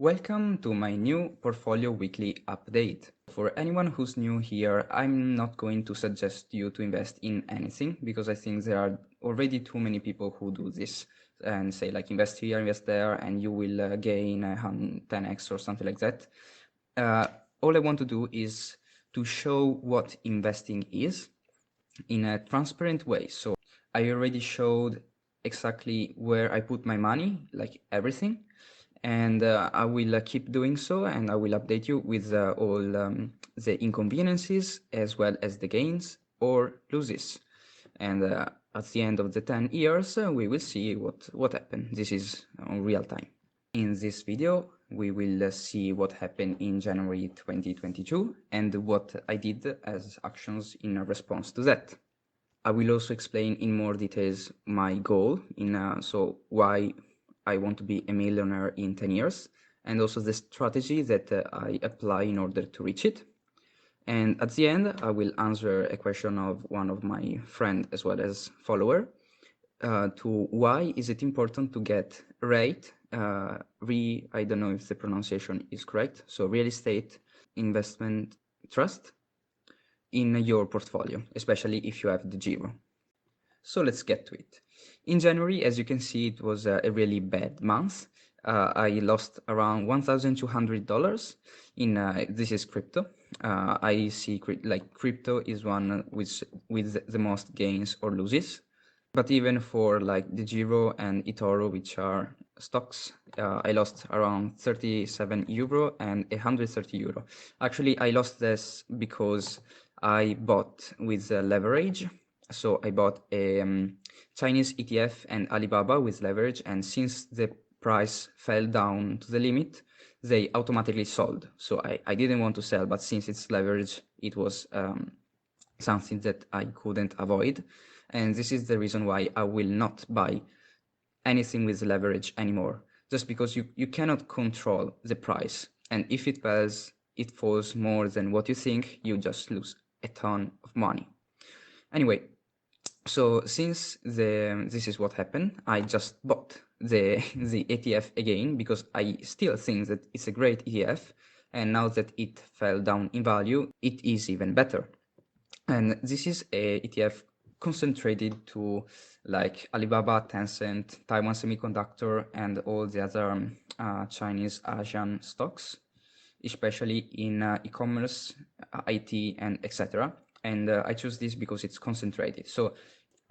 Welcome to my new portfolio weekly update. For anyone who's new here, I'm not going to suggest you to invest in anything because I think there are already too many people who do this and say like invest here, invest there, and you will gain 10x or something like that. All I want to do is to show what investing is in a transparent way. So I already showed exactly where I put my money, like everything. And I will keep doing so, and I will update you with all the inconveniences as well as the gains or losses. And at the end of the 10 years, we will see what happened. This is on real time. In this video, we will see what happened in January 2022 and what I did as actions in response to that. I will also explain in more details my goal so why I want to be a millionaire in 10 years, and also the strategy that I apply in order to reach it. And at the end, I will answer a question of one of my friend as well as follower to why is it important to get REIT, I don't know if the pronunciation is correct, so real estate investment trust in your portfolio, especially if you have the Giro. So let's get to it. In January, as you can see, it was a really bad month. I lost around $1,200 in this is crypto. I see crypto is one with the most gains or losses. But even for like the Giro and eToro, which are stocks, I lost around 37 euro and 130 euro. Actually, I lost this because I bought with leverage. So I bought a Chinese ETF and Alibaba with leverage, and since the price fell down to the limit, they automatically sold. So I didn't want to sell, but since it's leverage, it was something that I couldn't avoid. And this is the reason why I will not buy anything with leverage anymore, just because you cannot control the price. And if it falls more than what you think, you just lose a ton of money. Anyway, so since this is what happened, I just bought the ETF again because I still think that it's a great ETF, and now that it fell down in value, it is even better. And this is a ETF concentrated to like Alibaba, Tencent, Taiwan Semiconductor, and all the other Chinese Asian stocks, especially in e-commerce, IT, and etc. And I choose this because it's concentrated. So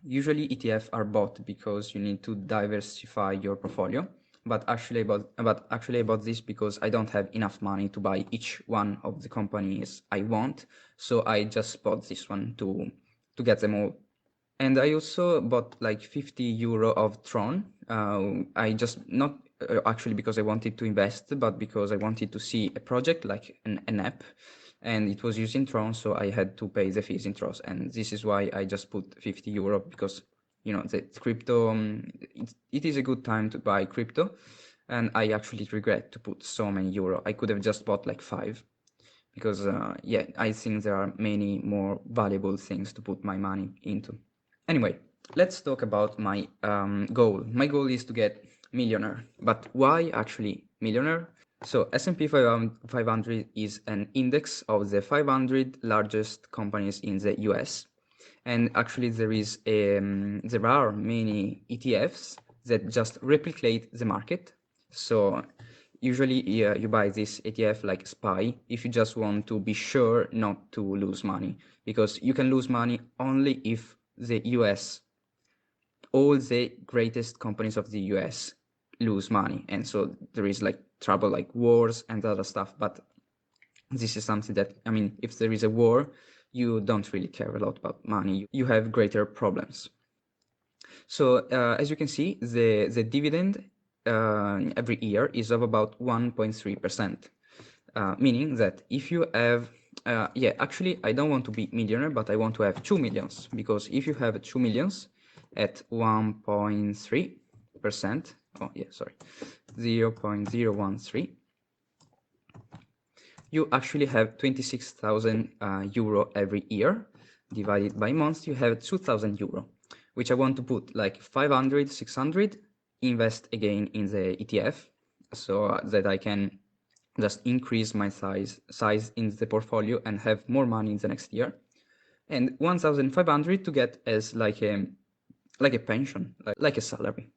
usually ETF are bought because you need to diversify your portfolio. But actually about this because I don't have enough money to buy each one of the companies I want. So I just bought this one to get them all. And I also bought like 50 euro of Tron. I just not actually because I wanted to invest, but because I wanted to see a project like an app, and it was using Tron, so I had to pay the fees in Tron. And this is why I just put 50 euro because the crypto. It is a good time to buy crypto, and I actually regret to put so many euro. I could have just bought like 5. Because I think there are many more valuable things to put my money into. Anyway, let's talk about my goal. My goal is to get millionaire. But why actually millionaire? So S&P 500 is an index of the 500 largest companies in the US. And actually there are many ETFs that just replicate the market. So usually you buy this ETF like SPY if you just want to be sure not to lose money, because you can lose money only if the US, all the greatest companies of the US lose money. And so there is like trouble like wars and other stuff. But this is something that, if there is a war, you don't really care a lot about money. You have greater problems. So as you can see, the dividend every year is of about 1.3%, meaning that if you have, actually I don't want to be millionaire, but I want to have 2 millions, because if you have 2 millions at 1.3%, 0.013, you actually have 26,000 euro every year. Divided by months, you have 2,000 euro, which I want to put like 500, 600, invest again in the ETF, so that I can just increase my size in the portfolio and have more money in the next year, and 1,500 to get as like a pension, like a salary.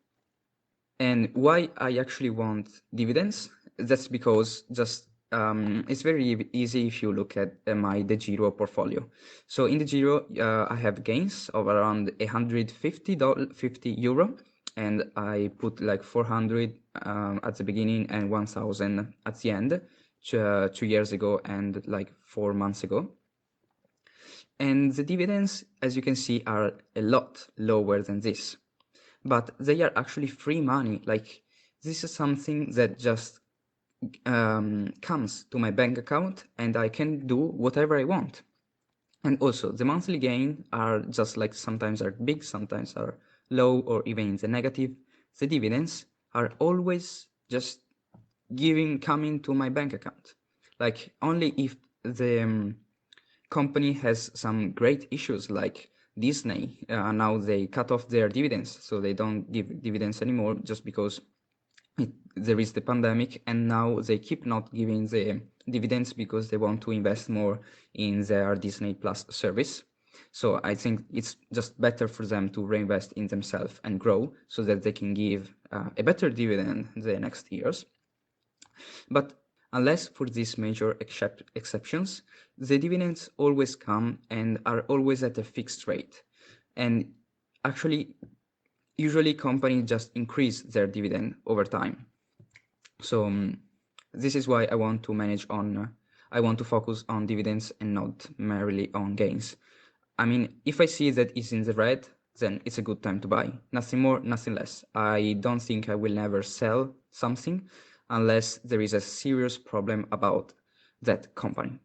And why I actually want dividends? That's because just it's very easy if you look at my DeGiro portfolio. So in DeGiro, I have gains of around 150 euro, and I put like 400 at the beginning and 1,000 at the end, 2 years ago and like 4 months ago. And the dividends, as you can see, are a lot lower than this, but they are actually free money. Like, this is something that just comes to my bank account, and I can do whatever I want. And also, the monthly gain are just like, sometimes are big, sometimes are low, or even in the negative. The dividends are always just coming to my bank account. Like, only if the company has some great issues, like Disney, now they cut off their dividends, so they don't give dividends anymore, just because there is the pandemic, and now they keep not giving the dividends because they want to invest more in their Disney Plus service. So I think it's just better for them to reinvest in themselves and grow, so that they can give a better dividend the next years. But unless for these major exceptions, the dividends always come and are always at a fixed rate. And actually, usually companies just increase their dividend over time. So this is why I want to focus on dividends and not merely on gains. I mean, if I see that it's in the red, then it's a good time to buy. Nothing more, nothing less. I don't think I will never sell something unless there is a serious problem about that company.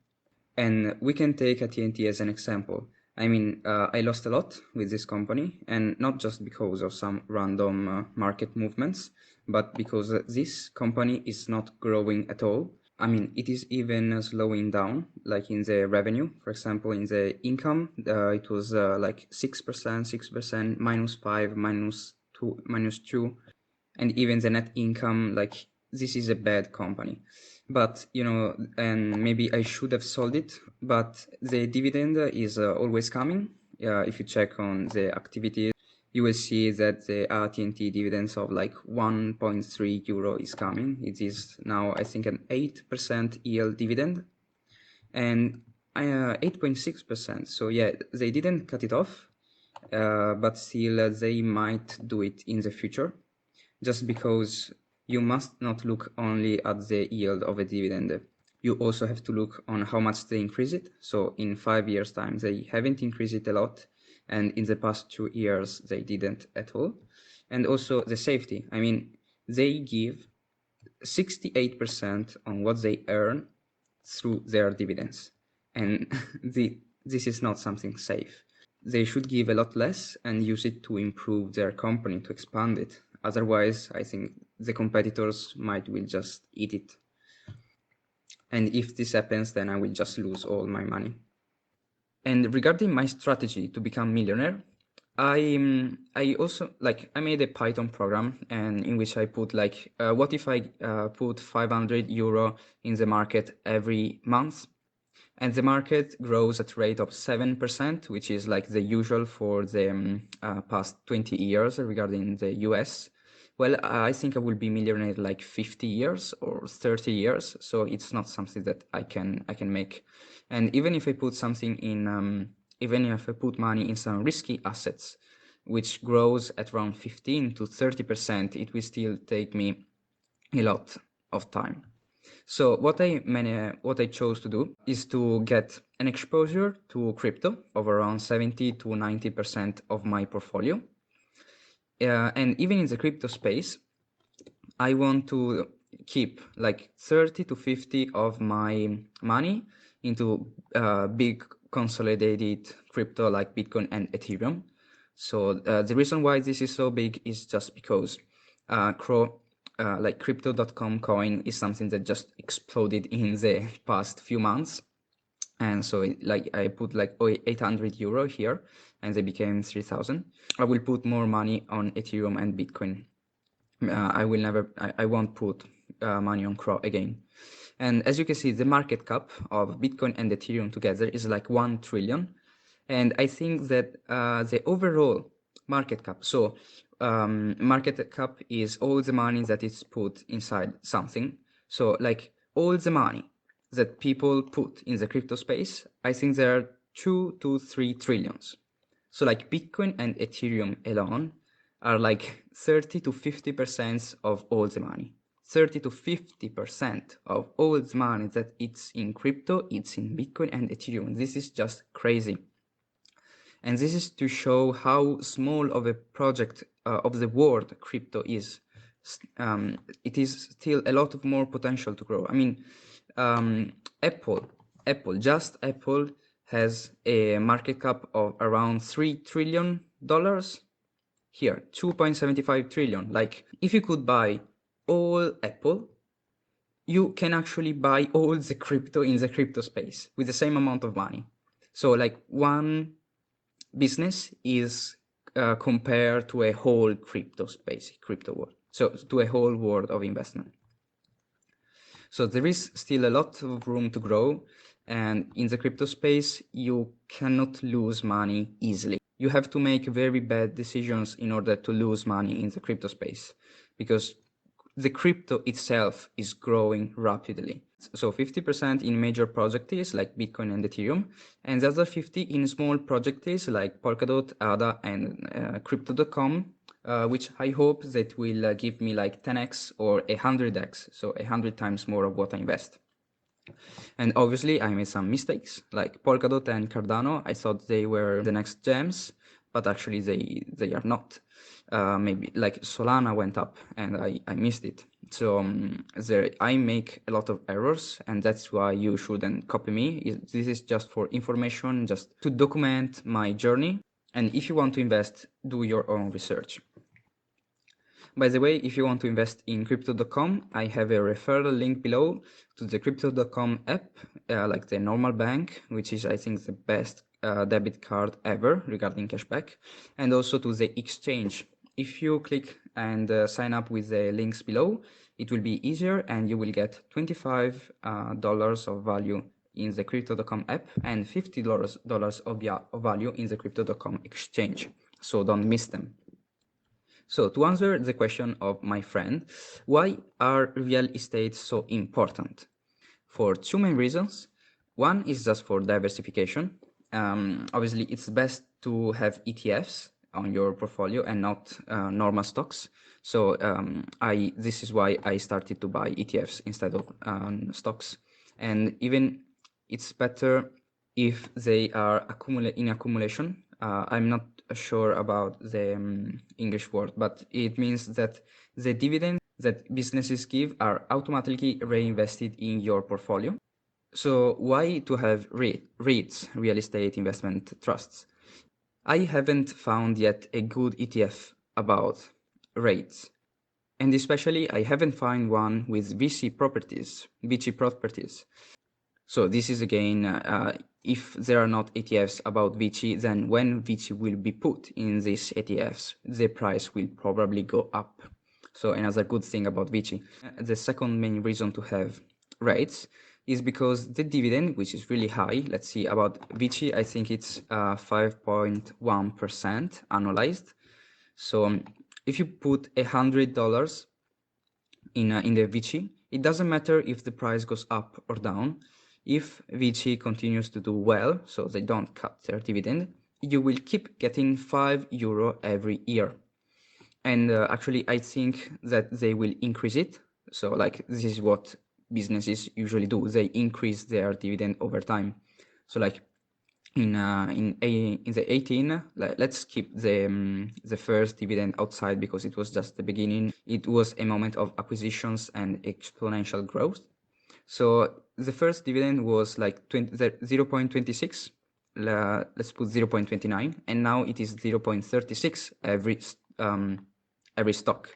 And we can take AT&T as an example. I mean, I lost a lot with this company, and not just because of some random market movements, but because this company is not growing at all. I mean, it is even slowing down, like in the revenue. For example, in the income, it was like 6%, 6%, -5, -2, -2. And even the net income, like, this is a bad company. But, and maybe I should have sold it, but the dividend is always coming. If you check on the activities, you will see that the AT&T dividends of like 1.3 euro is coming. It is now, I think, an 8% yield dividend, and 8.6%. So yeah, they didn't cut it off, but still they might do it in the future, just because you must not look only at the yield of a dividend. You also have to look on how much they increase it. So in 5 years' time, they haven't increased it a lot, and in the past 2 years, they didn't at all. And also the safety. I mean, they give 68% on what they earn through their dividends, and this is not something safe. They should give a lot less and use it to improve their company, to expand it. Otherwise, I think the competitors will just eat it. And if this happens, then I will just lose all my money. And regarding my strategy to become millionaire, I also, like, I made a Python program, and in which I put like, what if I put 500 euro in the market every month, and the market grows at a rate of 7%, which is like the usual for the past 20 years regarding the US. Well, I think I will be millionaire like 50 years or 30 years, so it's not something that I can make. And even if I put something in, even if I put money in some risky assets, which grows at around 15 to 30%, it will still take me a lot of time. So what I chose to do is to get an exposure to crypto of around 70 to 90% of my portfolio. And even in the crypto space, I want to keep like 30 to 50 of my money into big consolidated crypto like Bitcoin and Ethereum. So the reason why this is so big is just because like crypto.com coin is something that just exploded in the past few months. And so like I put like 800 euro here, and they became 3,000. I will put more money on Ethereum and Bitcoin. I won't put money on CRO again. And as you can see, the market cap of Bitcoin and Ethereum together is like 1 trillion. And I think that the overall market cap, so market cap is all the money that is put inside something. So like all the money that people put in the crypto space, I think there are 2 to 3 trillions. So like Bitcoin and Ethereum alone are like 30 to 50% of all the money. 30 to 50% of all the money that it's in crypto, it's in Bitcoin and Ethereum. This is just crazy. And this is to show how small of a project of the world crypto is. It is still a lot of more potential to grow. I mean, Apple, just Apple has a market cap of around $3 trillion. Here, 2.75 trillion. Like, if you could buy all Apple, you can actually buy all the crypto in the crypto space with the same amount of money. So like one business is compared to a whole crypto space, crypto world. So to a whole world of investment. So there is still a lot of room to grow, and in the crypto space, you cannot lose money easily. You have to make very bad decisions in order to lose money in the crypto space, because the crypto itself is growing rapidly. So 50% in major projects like Bitcoin and Ethereum, and the other 50 in small projects like Polkadot, ADA, and Crypto.com, which I hope that will give me like 10x or 100x, so 100 times more of what I invest. And obviously I made some mistakes, like Polkadot and Cardano. I thought they were the next gems, but actually they are not. Maybe like Solana went up and I missed it. So I make a lot of errors, and that's why you shouldn't copy me. This is just for information, just to document my journey. And if you want to invest, do your own research. By the way, if you want to invest in Crypto.com, I have a referral link below to the Crypto.com app, like the normal bank, which is, I think, the best debit card ever regarding cashback, and also to the exchange. If you click and sign up with the links below, it will be easier, and you will get $25 of value in the Crypto.com app and $50 of value in the Crypto.com exchange. So don't miss them. So to answer the question of my friend, why are real estate so important? For two main reasons. One is just for diversification. Obviously, it's best to have ETFs on your portfolio and not normal stocks. So this is why I started to buy ETFs instead of stocks. And even it's better if they are in accumulation. I'm not sure about the English word, but it means that the dividends that businesses give are automatically reinvested in your portfolio. So why to have REITs, real estate investment trusts? I haven't found yet a good ETF about REITs. And especially I haven't found one with VICI properties. So this is again, if there are not ETFs about VICI, then when VICI will be put in these ETFs, the price will probably go up. So another good thing about VICI. The second main reason to have REITs is because the dividend, which is really high, let's see about VICI, I think it's 5.1% annualized. So if you put $100 in the VICI, it doesn't matter if the price goes up or down. If VICI continues to do well, so they don't cut their dividend, you will keep getting €5 every year. And actually, I think that they will increase it. So like this is what businesses usually do. They increase their dividend over time. So like in the 18, let's keep the first dividend outside because it was just the beginning. It was a moment of acquisitions and exponential growth. So the first dividend was like 0.26. Let's put 0.29, and now it is 0.36 every stock.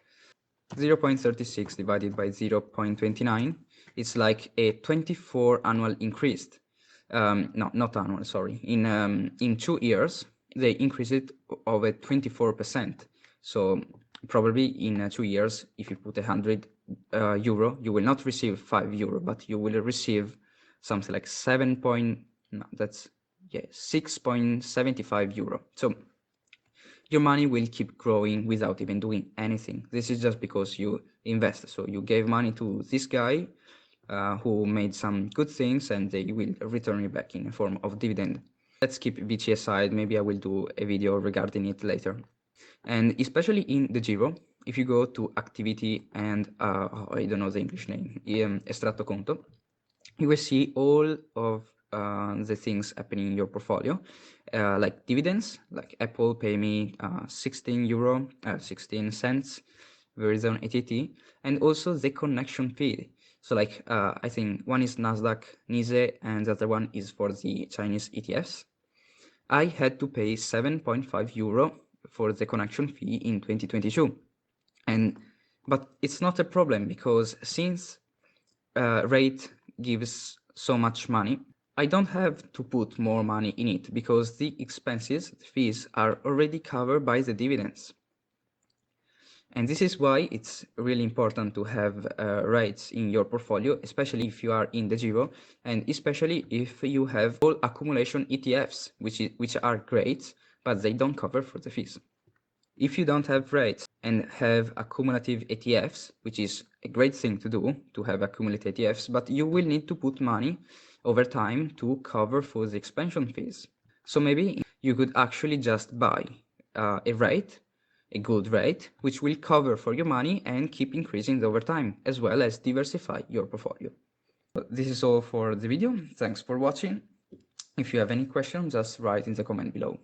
0.36 divided by 0.29, it's like a 24 annual increase. No, not annual, sorry. In 2 years, they increased it over 24%. So Probably in 2 years, if you put 100 euro, you will not receive 5 euro, but you will receive something like 6.75 euro. So your money will keep growing without even doing anything. This is just because you invest. So you gave money to this guy who made some good things, and they will return you back in the form of dividend. Let's keep VICI aside. Maybe I will do a video regarding it later. And especially in the Giro, if you go to activity and I don't know the English name, estratto conto, you will see all of the things happening in your portfolio, like dividends, like Apple pay me 16 cents, Verizon AT&T, and also the connection fee. So like I think one is Nasdaq, NISE, and the other one is for the Chinese ETFs. I had to pay 7.5 euro for the connection fee in 2022, but it's not a problem because since REIT gives so much money, I don't have to put more money in it because the expenses, the fees, are already covered by the dividends. And this is why it's really important to have REITs in your portfolio, especially if you are in the Giro, and especially if you have all accumulation ETFs, which are great, but they don't cover for the fees. If you don't have REITs and have accumulative ETFs, which is a great thing to do, to have accumulative ETFs, but you will need to put money over time to cover for the expansion fees. So maybe you could actually just buy a REIT, a good rate, which will cover for your money and keep increasing over time, as well as diversify your portfolio. This is all for the video. Thanks for watching. If you have any questions, just write in the comment below.